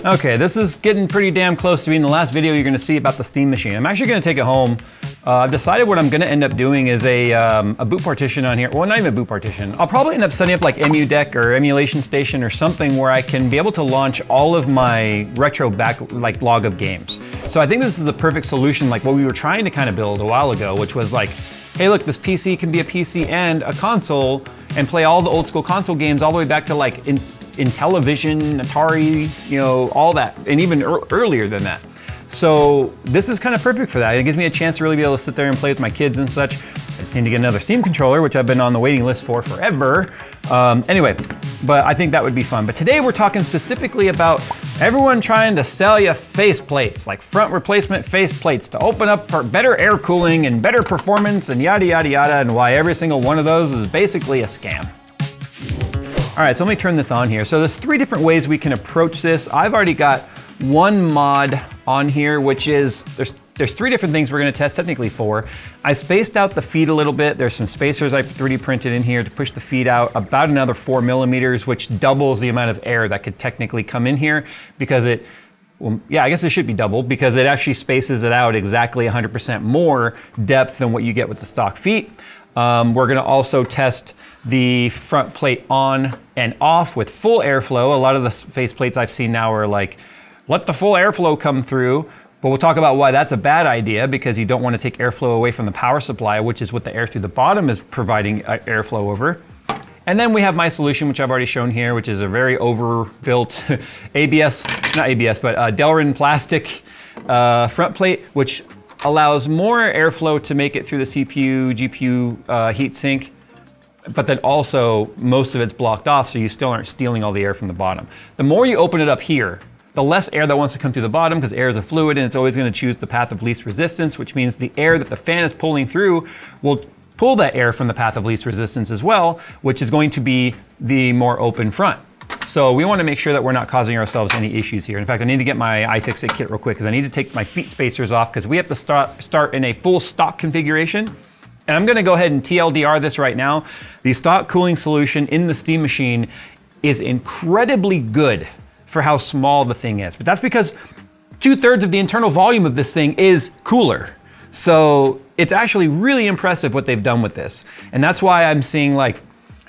Okay, this is getting pretty damn close to being the last video you're gonna see about the steam machine. I'm actually gonna take it home. I've decided what I'm gonna end up doing is a boot partition on here. Well, not even a boot partition. I'll probably end up setting up like EmuDeck or Emulation Station or something where I can be able to launch all of my retro log of games. So I think this is the perfect solution, like what we were trying to kind of build a while ago, which was like, hey look, this PC can be a PC and a console and play all the old school console games all the way back to like Intellivision, Atari, you know, all that, and even earlier than that. So this is kind of perfect for that. It gives me a chance to really be able to sit there and play with my kids and such. I just need to get another Steam controller, which I've been on the waiting list for forever. Anyway, but I think that would be fun. But today we're talking specifically about everyone trying to sell you faceplates, like front replacement faceplates to open up for better air cooling and better performance and yada, yada, yada, and why every single one of those is basically a scam. All right, so let me turn this on here. So there's 3 different ways we can approach this. I've already got one mod on here, which is, there's 3 different things we're gonna test, technically 4. I spaced out the feet a little bit. There's some spacers I 3D printed in here to push the feet out about another 4 millimeters, which doubles the amount of air that could technically come in here because it, well, yeah, I guess it should be doubled because it actually spaces it out exactly 100% more depth than what you get with the stock feet. We're gonna also test the front plate on and off with full airflow. A lot of the faceplates I've seen now are like, let the full airflow come through, but we'll talk about why that's a bad idea because you don't want to take airflow away from the power supply, which is what the air through the bottom is providing airflow over. And then we have my solution, which I've already shown here, which is a very overbuilt Delrin plastic front plate, which allows more airflow to make it through the CPU, GPU heatsink, but then also most of it's blocked off, so you still aren't stealing all the air from the bottom. The more you open it up here, the less air that wants to come through the bottom because air is a fluid and it's always going to choose the path of least resistance, which means the air that the fan is pulling through will pull that air from the path of least resistance as well, which is going to be the more open front. So we want to make sure that we're not causing ourselves any issues here. In fact, I need to get my iFixit kit real quick because I need to take my feet spacers off because we have to start in a full stock configuration. And I'm going to go ahead and TLDR this right now. The stock cooling solution in the steam machine is incredibly good for how small the thing is. But that's because 2/3 of the internal volume of this thing is cooler. So it's actually really impressive what they've done with this. And that's why I'm seeing like,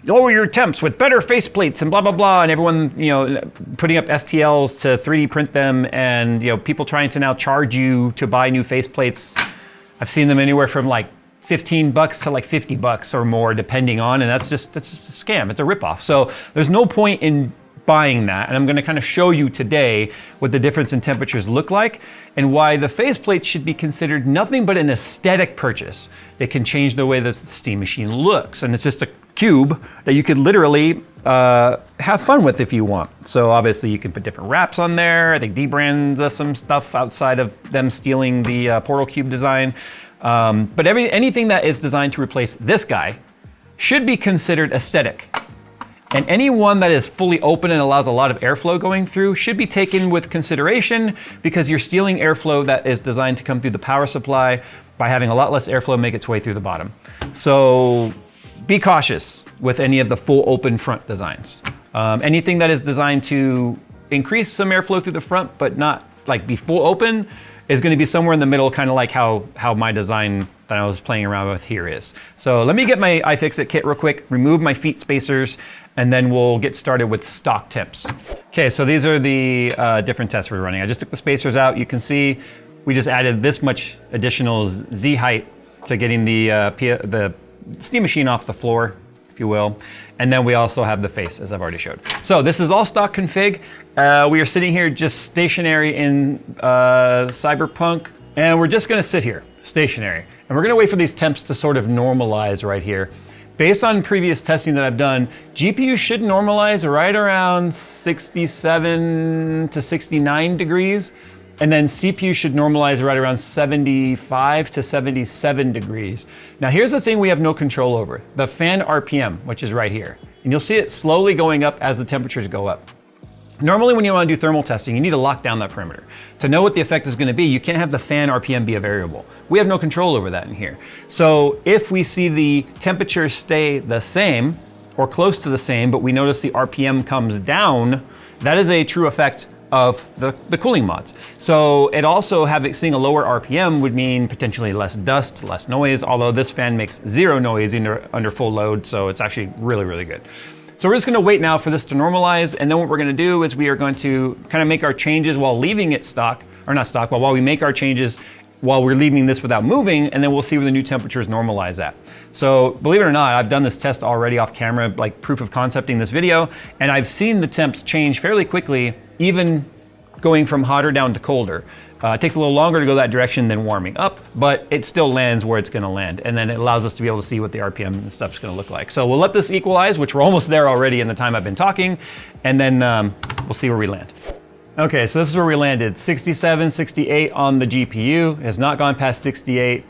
lower your temps with better faceplates and blah, blah, blah. And everyone, you know, putting up STLs to 3D print them and, you know, people trying to now charge you to buy new faceplates. I've seen them anywhere from like $15 to like $50 or more, depending on, and that's just a scam. It's a ripoff. So there's no point in buying that. And I'm gonna kind of show you today what the difference in temperatures look like and why the faceplate should be considered nothing but an aesthetic purchase. It can change the way that the steam machine looks. And it's just a cube that you could literally have fun with if you want. So obviously you can put different wraps on there. I think dbrands some stuff outside of them stealing the Portal Cube design. But anything that is designed to replace this guy should be considered aesthetic. And any one that is fully open and allows a lot of airflow going through should be taken with consideration because you're stealing airflow that is designed to come through the power supply by having a lot less airflow make its way through the bottom. So be cautious with any of the full open front designs. Anything that is designed to increase some airflow through the front but not like be full open is going to be somewhere in the middle, kind of like how my design that I was playing around with here is. So let me get my iFixit kit real quick, remove my feet spacers, and then we'll get started with stock temps. Okay, so these are the different tests we're running. I just took the spacers out. You can see we just added this much additional Z height to getting the steam machine off the floor, if you will. And then we also have the face, as I've already showed. So this is all stock config. We are sitting here just stationary in Cyberpunk, and we're just gonna sit here, stationary. And we're gonna wait for these temps to sort of normalize right here. Based on previous testing that I've done, GPU should normalize right around 67 to 69 degrees. And then CPU should normalize right around 75 to 77 degrees. Now here's the thing we have no control over, the fan RPM, which is right here. And you'll see it slowly going up as the temperatures go up. Normally when you want to do thermal testing, you need to lock down that perimeter. To know what the effect is going to be, you can't have the fan RPM be a variable. We have no control over that in here. So if we see the temperature stay the same or close to the same, but we notice the RPM comes down, that is a true effect of the cooling mods. So it also seeing a lower RPM would mean potentially less dust, less noise, although this fan makes zero noise under full load, so it's actually really, really good. So we're just gonna wait now for this to normalize, and then what we're gonna do is we are going to kind of make our changes while leaving it stock, or not stock, but while we make our changes while we're leaving this without moving, and then we'll see where the new temperatures normalize at. So believe it or not, I've done this test already off camera, like proof of concepting this video, and I've seen the temps change fairly quickly, even going from hotter down to colder. It takes a little longer to go that direction than warming up, but it still lands where it's gonna land. And then it allows us to be able to see what the RPM and stuff is gonna look like. So we'll let this equalize, which we're almost there already in the time I've been talking, and then we'll see where we land. Okay, so this is where we landed. 67, 68 on the GPU. It has not gone past 68.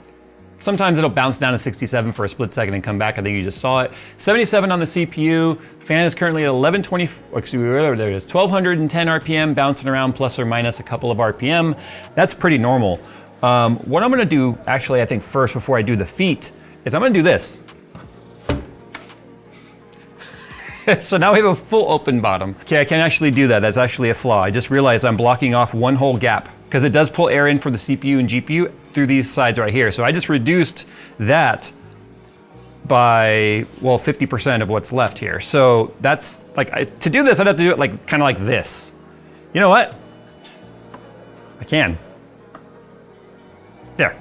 Sometimes it'll bounce down to 67 for a split second and come back. I think you just saw it. 77 on the CPU. Fan is currently at 1210 RPM, bouncing around plus or minus a couple of RPM. That's pretty normal. What I'm gonna do, actually, I think first before I do the feet, is I'm gonna do this. So now we have a full open bottom. Okay, I can actually do that. That's actually a flaw. I just realized I'm blocking off one whole gap because it does pull air in for the CPU and GPU through these sides right here. So I just reduced that by, well, 50% of what's left here. So that's like, to do this, I'd have to do it like kind of like this. You know what? I can. There.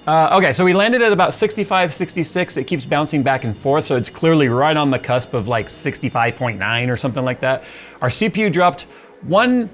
Okay, so we landed at about 65, 66. It keeps bouncing back and forth, so it's clearly right on the cusp of like 65.9 or something like that. Our CPU dropped 1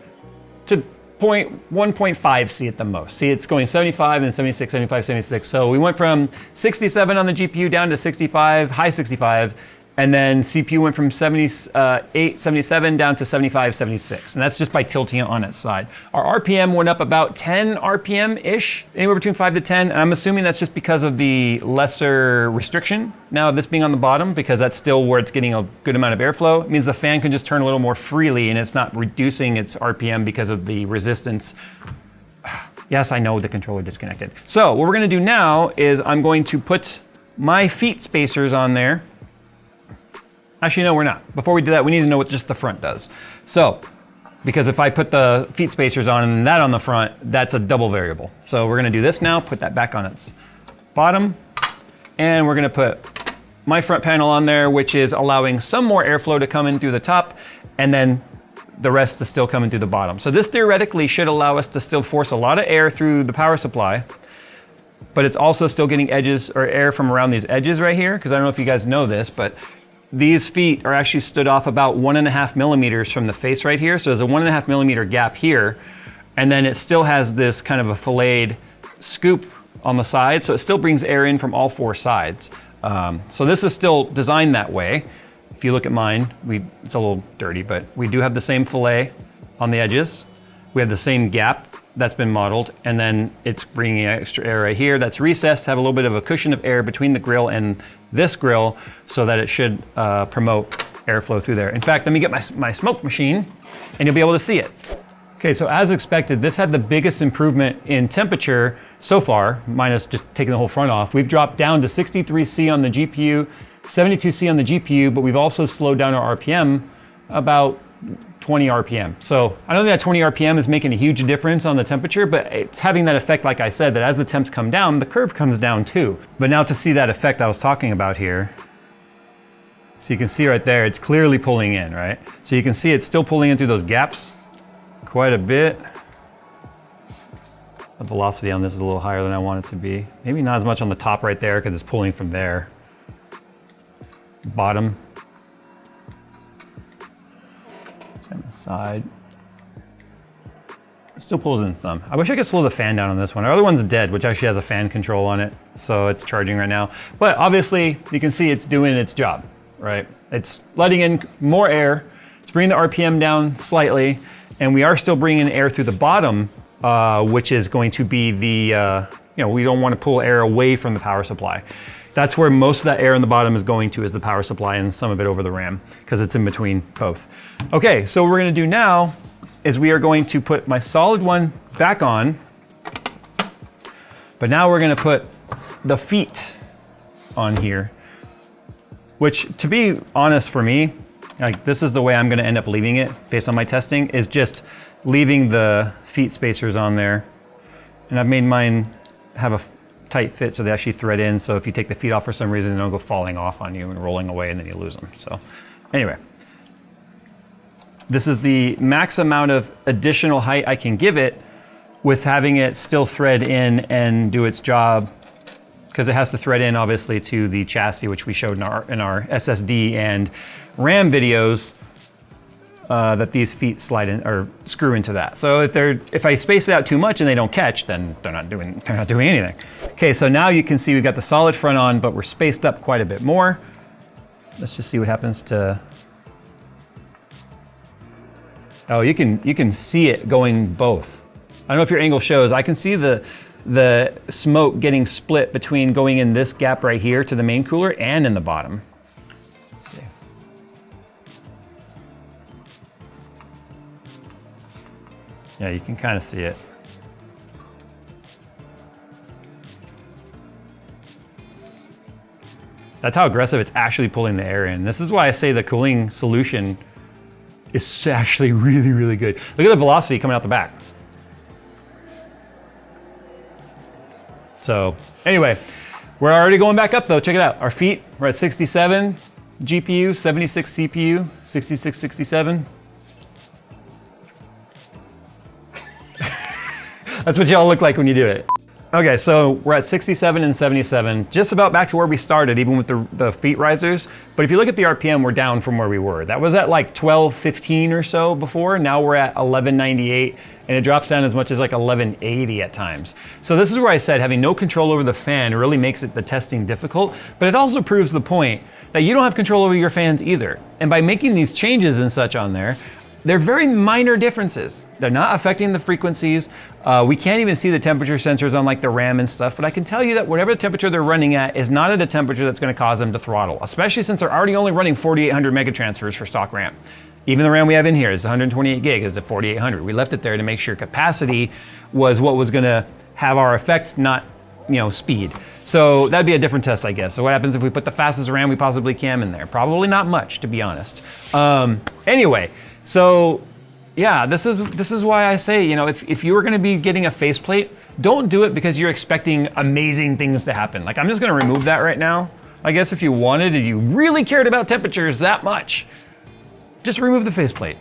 to 1.5 C at the most. See, it's going 75 and 76, 75, 76. So we went from 67 on the GPU down to 65, high 65, and then CPU went from 78, 77 down to 75, 76. And that's just by tilting it on its side. Our RPM went up about 10 RPM-ish, anywhere between 5 to 10. And I'm assuming that's just because of the lesser restriction. Now this being on the bottom, because that's still where it's getting a good amount of airflow, it means the fan can just turn a little more freely and it's not reducing its RPM because of the resistance. Yes, I know the controller disconnected. So what we're gonna do now is I'm going to put my feet spacers on there. Actually, no, we're not. Before we do that, we need to know what just the front does. So, because if I put the feet spacers on and that on the front, that's a double variable. So we're gonna do this now, put that back on its bottom, and we're gonna put my front panel on there, which is allowing some more airflow to come in through the top, and then the rest to still come in through the bottom. So this theoretically should allow us to still force a lot of air through the power supply, but it's also still getting edges or air from around these edges right here, because I don't know if you guys know this, but these feet are actually stood off about 1.5 millimeters from the face right here. So there's a 1.5 millimeter gap here. And then it still has this kind of a filleted scoop on the side. So it still brings air in from all 4 sides. So this is still designed that way. If you look at mine, it's a little dirty, but we do have the same fillet on the edges. We have the same gap that's been modeled, and then it's bringing extra air right here. That's recessed to have a little bit of a cushion of air between the grill and this grill so that it should promote airflow through there. In fact, let me get my smoke machine and you'll be able to see it. Okay, so as expected, this had the biggest improvement in temperature so far, minus just taking the whole front off. We've dropped down to 63 C on the GPU, 72 C on the GPU, but we've also slowed down our RPM about 20 RPM. So I don't think that 20 RPM is making a huge difference on the temperature, but it's having that effect, like I said, that as the temps come down, the curve comes down too. But now to see that effect I was talking about here, so you can see right there, it's clearly pulling in, right? So you can see it's still pulling in through those gaps quite a bit. The velocity on this is a little higher than I want it to be. Maybe not as much on the top right there because it's pulling from there. Bottom. On the side. It still pulls in some. I wish I could slow the fan down on this one. Our other one's dead, which actually has a fan control on it. So it's charging right now. But obviously you can see it's doing its job, right? It's letting in more air. It's bringing the RPM down slightly. And we are still bringing air through the bottom, which is going to be the, we don't want to pull air away from the power supply. That's where most of that air in the bottom is going to, is the power supply, and some of it over the RAM, because it's in between both. Okay, so what we're gonna do now is we are going to put my solid one back on, but now we're gonna put the feet on here, which, to be honest for me, Like this is the way I'm gonna end up leaving it based on my testing, is just leaving the feet spacers on there. And I've made mine have a tight fit so they actually thread in, so if you take the feet off for some reason, they don't go falling off on you and rolling away and then you lose them. So anyway, this is the max amount of additional height I can give it with having it still thread in and do its job, because it has to thread in obviously to the chassis, which we showed in our SSD and RAM videos, that these feet slide in or screw into that. So if I space it out too much and they don't catch, then they're not doing anything. Okay, so now you can see we've got the solid front on, but we're spaced up quite a bit more. Let's just see what happens to. Oh, you can see it going both. I don't know if your angle shows. I can see the smoke getting split between going in this gap right here to the main cooler and in the bottom. Let's see. Yeah, you can kind of see it. That's how aggressive it's actually pulling the air in. This is why I say the cooling solution is actually really, really good. Look at the velocity coming out the back. So anyway, we're already going back up though. Check it out. Our feet, we're at 67 GPU, 76 CPU, 66, 67. That's what y'all look like when you do it. Okay, so we're at 67 and 77, just about back to where we started, even with the feet risers. But if you look at the RPM, we're down from where we were. That was at like 1215 or so before. Now we're at 1198, and it drops down as much as like 1180 at times. So this is where I said having no control over the fan really makes the testing difficult, but it also proves the point that you don't have control over your fans either. And by making these changes and such on there, they're very minor differences. They're not affecting the frequencies. We can't even see the temperature sensors on like the RAM and stuff, but I can tell you that whatever the temperature they're running at is not at a temperature that's gonna cause them to throttle, especially since they're already only running 4800 megatransfers for stock RAM. Even the RAM we have in here is 128 gig, is the 4800. We left it there to make sure capacity was what was gonna have our effect, not speed. So that'd be a different test, I guess. So what happens if we put the fastest RAM we possibly can in there? Probably not much, to be honest. Anyway, so yeah, this is why I say, if you were gonna be getting a faceplate, don't do it because you're expecting amazing things to happen. Like, I'm just gonna remove that right now. I guess if you wanted and you really cared about temperatures that much, just remove the faceplate.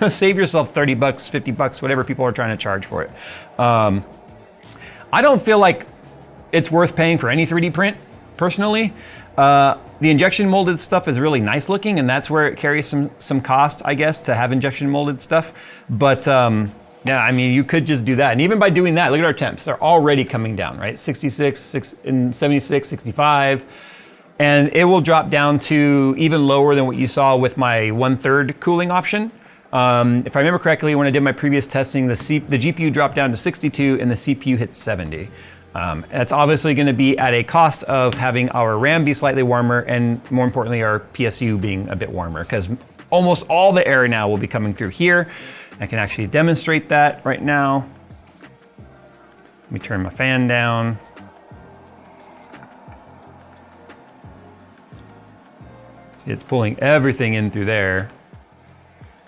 Save yourself 30 bucks, 50 bucks, whatever people are trying to charge for it. I don't feel like it's worth paying for any 3D print, personally. The injection molded stuff is really nice looking, and that's where it carries some cost, I guess, to have injection molded stuff. But yeah, I mean, you could just do that. And even by doing that, look at our temps. They're already coming down, right? 66, and 76, 65. And it will drop down to even lower than what you saw with my 1/3 cooling option. If I remember correctly, when I did my previous testing, the GPU dropped down to 62 and the CPU hit 70. That's obviously going to be at a cost of having our RAM be slightly warmer and, more importantly, our PSU being a bit warmer, because almost all the air now will be coming through here. I can actually demonstrate that right now. Let me turn my fan down. See, it's pulling everything in through there.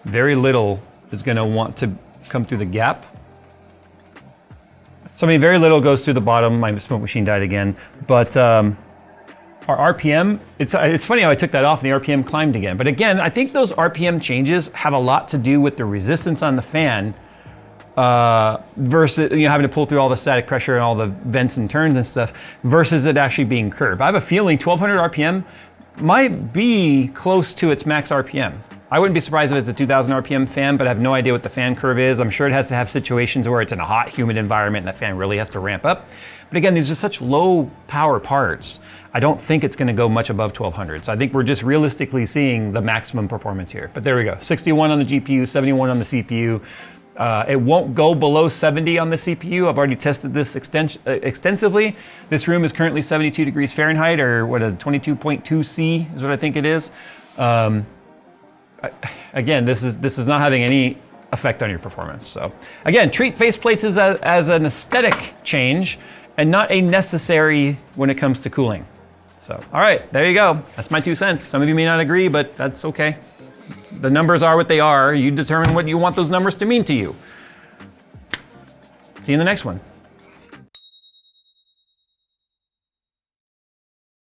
Very little is going to want to come through the gap. So I mean, very little goes through the bottom. My smoke machine died again. But our RPM, it's funny how I took that off and the RPM climbed again. But again, I think those RPM changes have a lot to do with the resistance on the fan versus having to pull through all the static pressure and all the vents and turns and stuff versus it actually being curved. I have a feeling 1200 RPM might be close to its max RPM. I wouldn't be surprised if it's a 2000 RPM fan, but I have no idea what the fan curve is. I'm sure it has to have situations where it's in a hot, humid environment and the fan really has to ramp up. But again, these are such low power parts. I don't think it's gonna go much above 1200. So I think we're just realistically seeing the maximum performance here. But there we go, 61 on the GPU, 71 on the CPU. It won't go below 70 on the CPU. I've already tested this extensively. This room is currently 72 degrees Fahrenheit, or what, a 22.2 C is what I think it is. Again, this is not having any effect on your performance. So again, treat faceplates as an aesthetic change and not a necessary when it comes to cooling. So, all right, there you go. That's my 2 cents. Some of you may not agree, but that's okay. The numbers are what they are. You determine what you want those numbers to mean to you. See you in the next one.